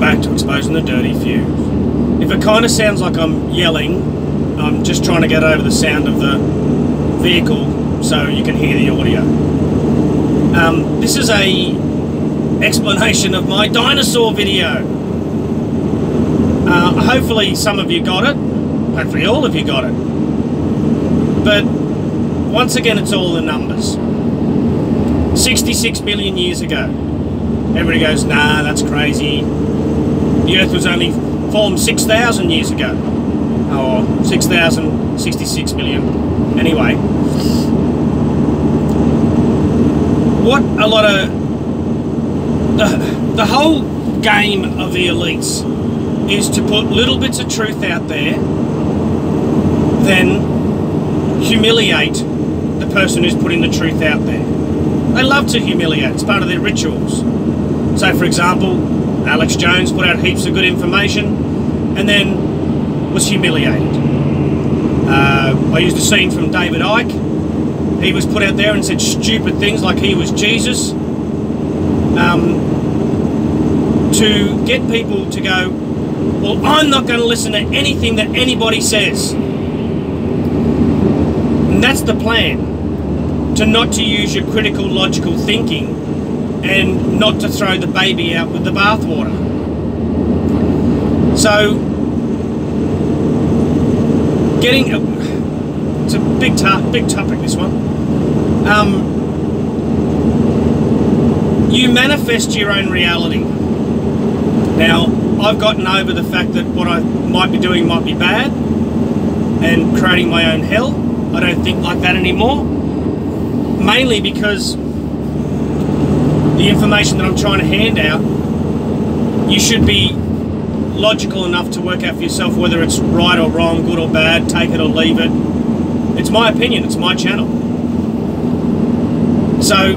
Welcome back to Exposing the Dirty Few. If it kind of sounds like I'm yelling, I'm just trying to get over the sound of the vehicle so you can hear the audio. This is a explanation of my dinosaur video. Hopefully some of you got it. Hopefully all of you got it. But once again, it's all the numbers. 66 billion years ago. Everybody goes, nah, that's crazy. The Earth was only formed 6,000 years ago. Or 6,066 million. Anyway. What a lot of... The whole game of the elites is to put little bits of truth out there, then humiliate the person who's putting the truth out there. They love to humiliate. It's part of their rituals. So, for example, Alex Jones put out heaps of good information and then was humiliated. I used a scene from David Icke. He was put out there and said stupid things like he was Jesus. To get people to go, well, I'm not going to listen to anything that anybody says. And that's the plan. To not to use your critical, logical thinking and not to throw the baby out with the bathwater. So, it's a big topic, this one. You manifest your own reality. Now, I've gotten over the fact that what I might be doing might be bad and creating my own hell. I don't think like that anymore. Mainly because the information that I'm trying to hand out, you should be logical enough to work out for yourself whether it's right or wrong, good or bad, take it or leave it. It's my opinion, it's my channel. So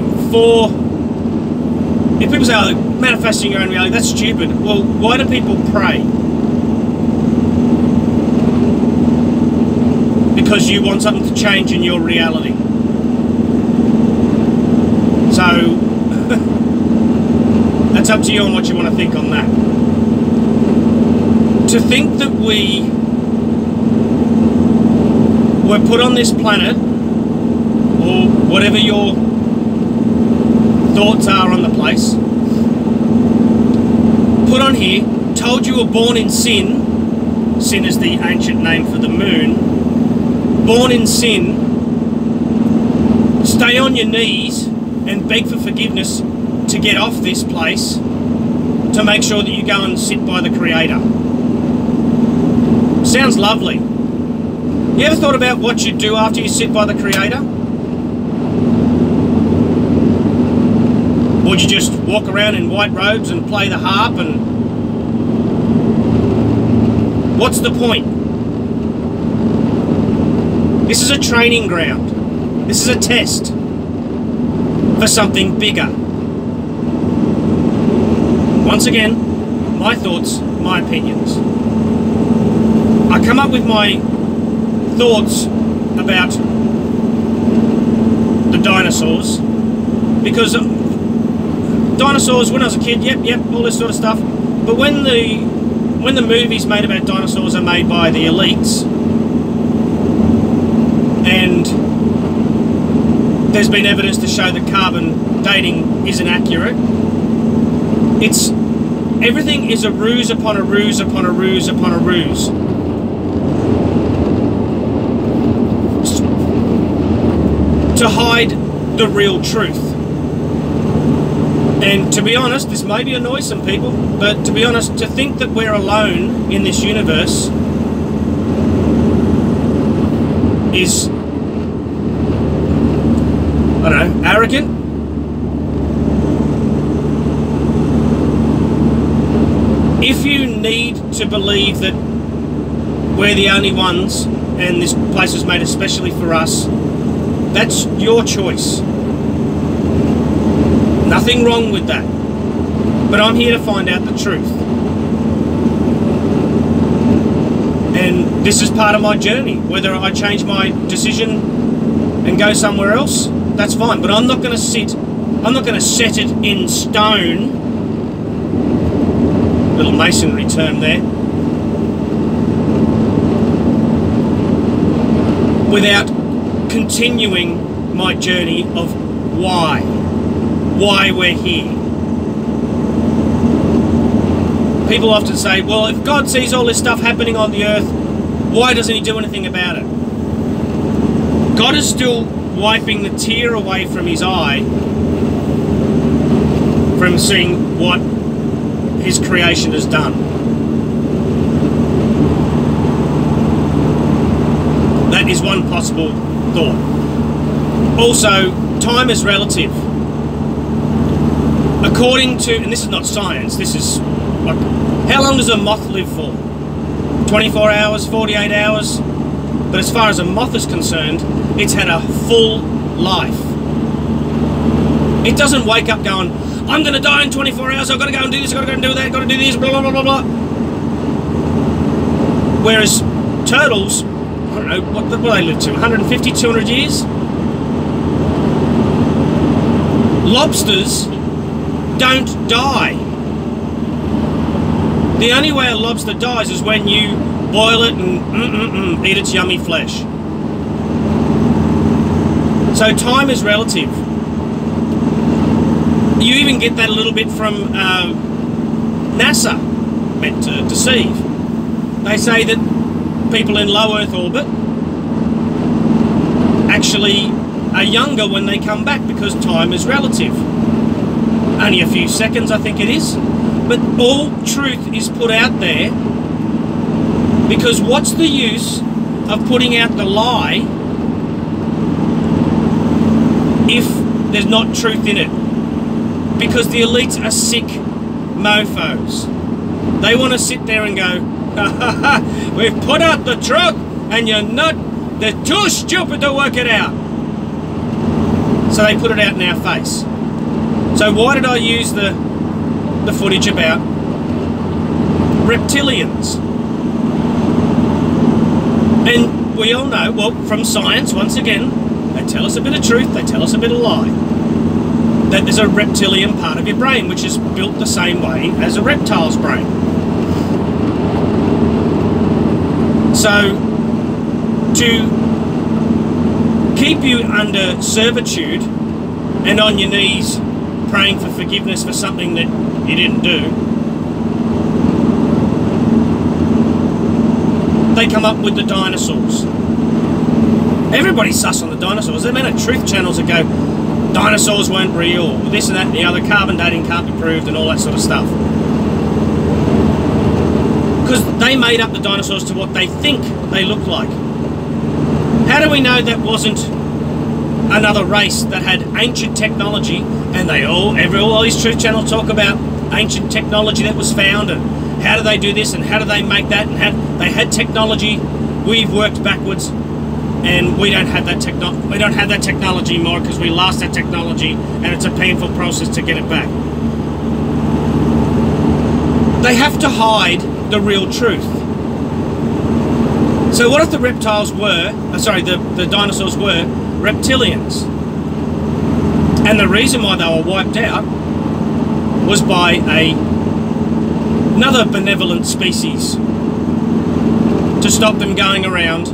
if people say, oh, manifesting your own reality, that's stupid. Well, why do people pray? Because you want something to change in your reality. So, that's up to you on what you want to think on that. To think that we were put on this planet, or whatever your thoughts are on the place, put on here, told you were born in sin. Sin is the ancient name for the moon. Born in sin. Stay on your knees and beg for forgiveness to get off this place, to make sure that you go and sit by the Creator. Sounds lovely. You ever thought about what you do after you sit by the Creator? Would you just walk around in white robes and play the harp and... What's the point? This is a training ground. This is a test for something bigger. Once again, my thoughts, my opinions. I come up with my thoughts about the dinosaurs because dinosaurs, when I was a kid, yep, all this sort of stuff. But when the movies made about dinosaurs are made by the elites, and there's been evidence to show that carbon dating isn't accurate, everything is a ruse upon a ruse upon a ruse upon a ruse. To hide the real truth. And to be honest, this may annoy some people, but to be honest, to think that we're alone in this universe is, I don't know, arrogant. If you need to believe that we're the only ones and this place was made especially for us, that's your choice. Nothing wrong with that. But I'm here to find out the truth. And this is part of my journey. Whether I change my decision and go somewhere else, that's fine. But I'm not going to set it in stone little masonry term there, without continuing my journey of why we're here. People often say, well, if God sees all this stuff happening on the earth, why doesn't he do anything about it? God is still wiping the tear away from his eye from seeing what his creation has done. That is one possible thought. Also, time is relative. According to, and this is not science, this is like, how long does a moth live for? 24 hours, 48 hours? But as far as a moth is concerned, it's had a full life. It doesn't wake up going, I'm going to die in 24 hours, I've got to go and do this, I've got to go and do that, I've got to do this, blah, blah, blah, blah, blah. Whereas turtles, I don't know, what do they live to, 150, 200 years? Lobsters don't die. The only way a lobster dies is when you boil it and eat its yummy flesh. So time is relative. You even get that a little bit from NASA, meant to deceive. They say that people in low Earth orbit actually are younger when they come back because time is relative. Only a few seconds, I think it is. But all truth is put out there, because what's the use of putting out the lie if there's not truth in it? Because the elites are sick mofos. They want to sit there and go, ha ha ha, we've put out the truth and they're too stupid to work it out. So they put it out in our face. So why did I use the footage about reptilians? And we all know, well, from science, once again, they tell us a bit of truth, they tell us a bit of lie. That there's a reptilian part of your brain which is built the same way as a reptile's brain. So, to keep you under servitude and on your knees praying for forgiveness for something that you didn't do, they come up with the dinosaurs. Everybody's sus on the dinosaurs. There are many truth channels that go, dinosaurs weren't real, this and that and the other, carbon dating can't be proved and all that sort of stuff. Because they made up the dinosaurs to what they think they look like. How do we know that wasn't another race that had ancient technology, and all these truth channels talk about ancient technology that was found and how do they do this and how do they make that, and how they had technology, we've worked backwards. And we don't have that technology anymore because we lost that technology, and it's a painful process to get it back. They have to hide the real truth. So what if the reptiles were, the dinosaurs were reptilians? And the reason why they were wiped out was by another benevolent species to stop them going around,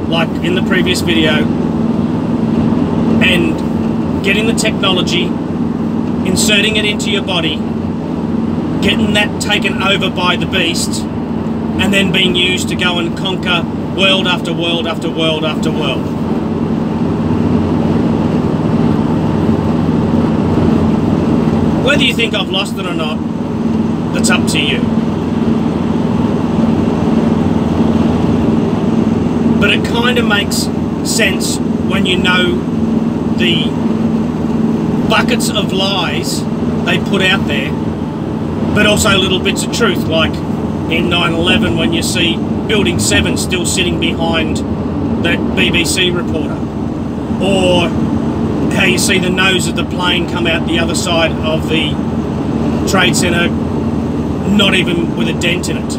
like in the previous video, and getting the technology, inserting it into your body, getting that taken over by the beast, and then being used to go and conquer world after world after world after world. Whether you think I've lost it or not, that's up to you. But it kind of makes sense when you know the buckets of lies they put out there, but also little bits of truth, like in 9/11 when you see Building 7 still sitting behind that BBC reporter, or how you see the nose of the plane come out the other side of the Trade Center, not even with a dent in it.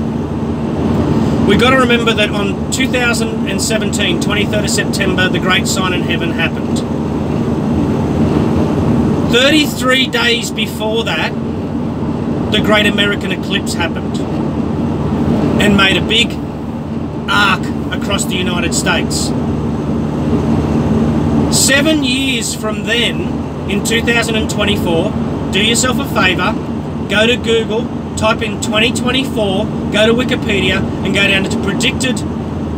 We've got to remember that on 2017, 23rd of September, the great sign in heaven happened. 33 days before that, the Great American Eclipse happened and made a big arc across the United States. 7 years from then, in 2024, do yourself a favour, go to Google, type in 2024, go to Wikipedia and go down to predicted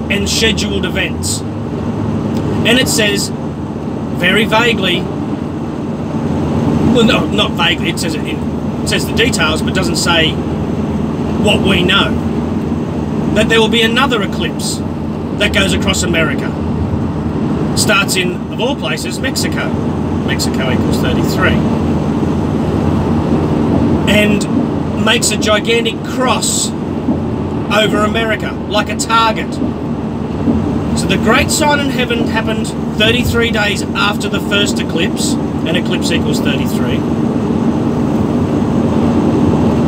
and scheduled events. And it says, very vaguely, well, no, not vaguely, it says the details, but doesn't say what we know, that there will be another eclipse that goes across America. Starts in, of all places, Mexico. Mexico equals 33. And makes a gigantic cross over America, like a target. So the great sign in heaven happened 33 days after the first eclipse, and eclipse equals 33.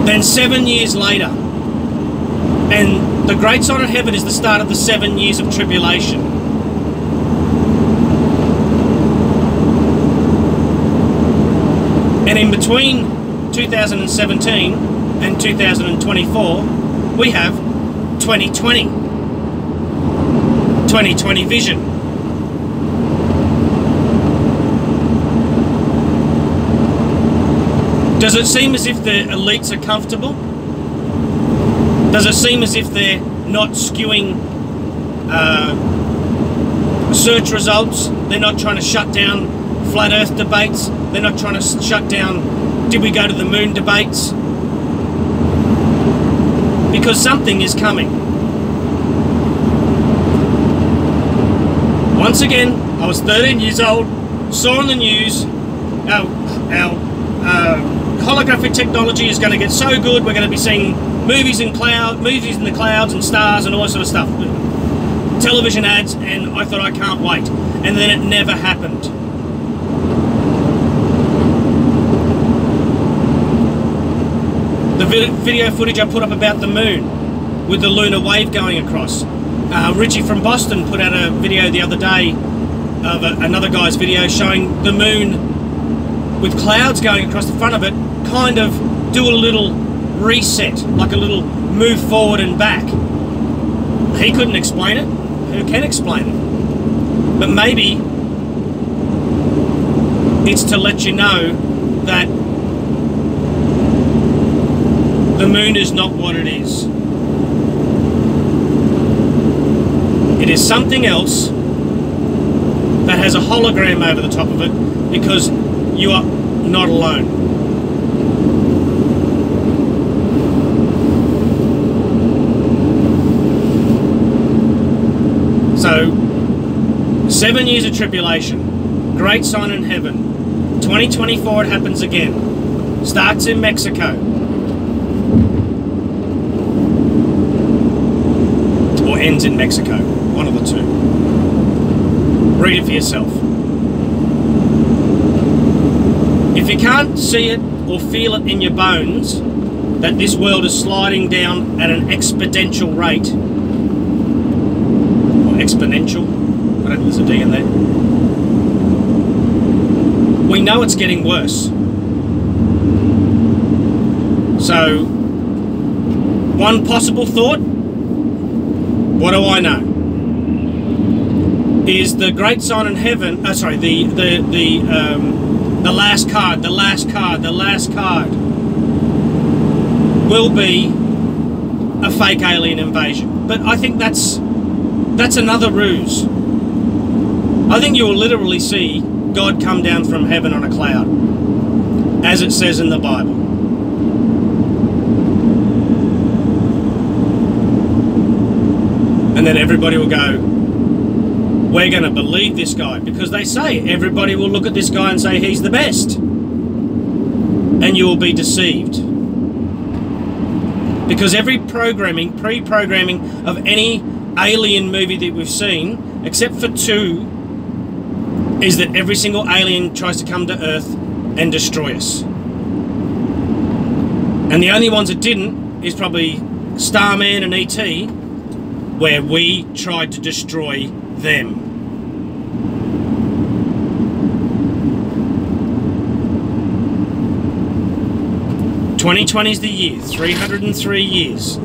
Then 7 years later, and the great sign in heaven is the start of the 7 years of tribulation. And in between 2017 and 2024, we have 2020. 2020 vision. Does it seem as if the elites are comfortable? Does it seem as if they're not skewing search results? They're not trying to shut down flat earth debates? They're not trying to shut down did we go to the moon debates? Because something is coming. Once again, I was 13 years old, saw on the news our holographic technology is going to get so good, we're going to be seeing movies in the clouds and stars and all that sort of stuff. Television ads, and I thought, I can't wait. And then it never happened. The video footage I put up about the moon with the lunar wave going across. Richie from Boston put out a video the other day of another guy's video showing the moon with clouds going across the front of it, kind of do a little reset, like a little move forward and back. He couldn't explain it. Who can explain it? But maybe it's to let you know that the moon is not what it is. It is something else that has a hologram over the top of it, because you are not alone. So, 7 years of tribulation, great sign in heaven. 2024 it happens again. Starts in Mexico. Or ends in Mexico. One of the two. Read it for yourself. If you can't see it or feel it in your bones that this world is sliding down at an exponential rate, or exponential, I don't think there's a D in there, we know it's getting worse. So, one possible thought, what do I know? Is the great sign in heaven, the last card will be a fake alien invasion. But I think that's another ruse. I think you will literally see God come down from heaven on a cloud, as it says in the Bible. And then everybody will go, we're going to believe this guy, because they say everybody will look at this guy and say he's the best, and you will be deceived, because every pre-programming of any alien movie that we've seen, except for two, is that every single alien tries to come to Earth and destroy us, and the only ones that didn't is probably Starman and E.T., where we tried to destroy them. 2020 is the year, 303 years.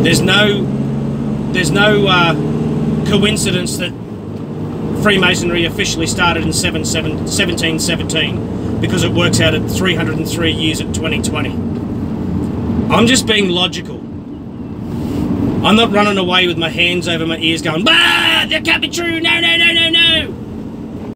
There's no coincidence that Freemasonry officially started in 1717 because it works out at 303 years at 2020. I'm just being logical. I'm not running away with my hands over my ears going, bah, that can't be true, no, no, no, no, no.